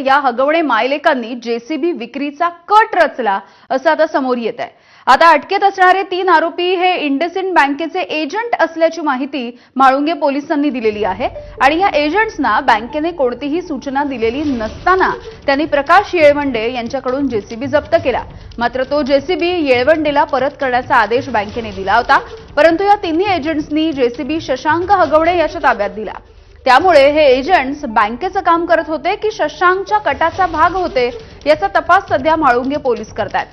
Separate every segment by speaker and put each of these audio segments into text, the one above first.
Speaker 1: या हगवणे मायलेकांनी जेसीबी विक्रीचा कट रचला असं आता समोर येत आहे। आता अटकेत असणारे 3 आरोपी हे इंडसइंड बँकेचे एजंट असल्याची माहिती म्हाळुंगे पोलिसांनी दिलेली आहे आणि या एजंट्सना बँकेने कोणतीही सूचना दिलेली नसताना त्यांनी प्रकाश येळवंडे यांच्याकडून जेसीबी जप्त केला। मात्र तो जेसीबी येळवंडेला परत करण्याचा आदेश बँकेने दिला होता, परंतु या तिन्ही एजंट्सनी जेसीबी शशांक हगवणे याच्या ताब्यात दिला। त्यामुळे हे एजंट्स बँकेचं काम करत होते की शशांकच्या कटाचा भाग होते याचा तपास सध्या म्हाळुंगे पोलीस करतात।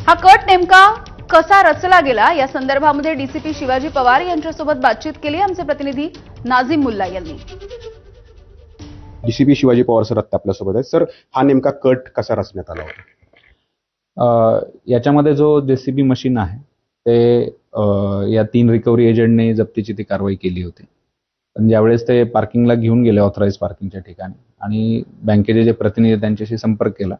Speaker 1: हा कट नेमका कसा रचला गेला या संदर्भामध्ये डीसीपी शिवाजी पवार यांच्यासोबत बातचीत केली आमचे प्रतिनिधी नाझीम मुल्ला यांनी।
Speaker 2: डीसीपी शिवाजी पवार सर आता आपल्यासोबत आहेत। सर, हा नेमका कट कसा रचण्यात आला होता?
Speaker 3: याच्यामध्ये जो जेसीबी मशीन आहे ते या 3 रिकव्हरी एजंटने जप्तीची ती कारवाई केली होती। पण ज्यावेळेस ते पार्किंगला घेऊन गेले ऑथराइज पार्किंगच्या ठिकाणी आणि बँकेचे जे प्रतिनिधी त्यांच्याशी संपर्क केला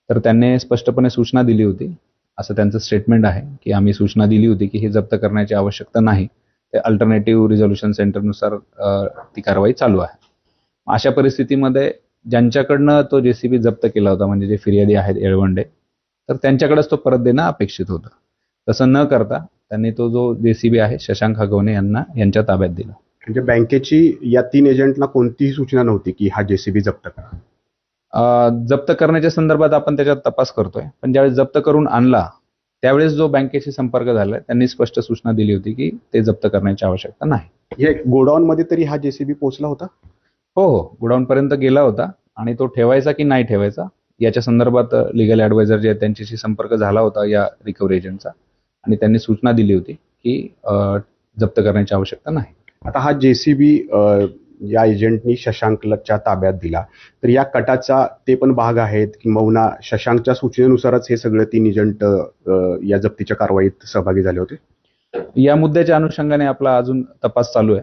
Speaker 3: तर त्यांनी स्पष्टपणे सूचना दिली होती, असं त्यांचं स्टेटमेंट आहे की आम्ही सूचना दिली होती की हे जप्त करण्याची आवश्यकता नाही, ते अल्टरनेटिव्ह रिझोल्युशन सेंटरनुसार ती कारवाई चालू आहे। अशा परिस्थितीमध्ये ज्यांच्याकडनं तो जेसीबी जप्त केला होता म्हणजे जे फिर्यादी आहेत येळवंडे, तर त्यांच्याकडेच तो परत देणं अपेक्षित होतं। तसं न करता त्यांनी तो जो जेसीबी आहे शशांक हगवणे यांच्या ताब्यात दिला।
Speaker 2: म्हणजे बँकेची या 3 एजंटना कोणतीही सूचना नव्हती की हा जेसीबी जप्त करा?
Speaker 3: जप्त करण्याच्या संदर्भात आपण त्याच्यात तपास करतोय, पण ज्यावेळेस जप्त करून आणला त्यावेळेस जो बँकेशी संपर्क झाला त्यांनी स्पष्ट सूचना दिली होती की ते जप्त करण्याची आवश्यकता नाही।
Speaker 2: हे गोडाऊन मध्ये तरी हा जेसीबी पोहोचला होता?
Speaker 3: हो, गोडाऊन पर्यंत गेला होता आणि तो ठेवायचा की नाही ठेवायचा याच्या संदर्भात लीगल ॲडवायझर जे त्यांच्याशी संपर्क झाला होता या रिकव्हरी एजंटचा आणि त्यांनी सूचना दिली होती की जप्त करण्याची आवश्यकता नाही।
Speaker 2: आता हा जेसीबी या एजंटनी शशांकच्या ताब्यात दिला, तर या कटाचा ते पण भाग आहेत किंवा शशांकच्या सूचनेनुसारच हे सगळे 3 एजंट या जप्तीच्या कारवाईत सहभागी झाले होते?
Speaker 3: या मुद्द्याच्या अनुषंगाने आपला अजून तपास चालू आहे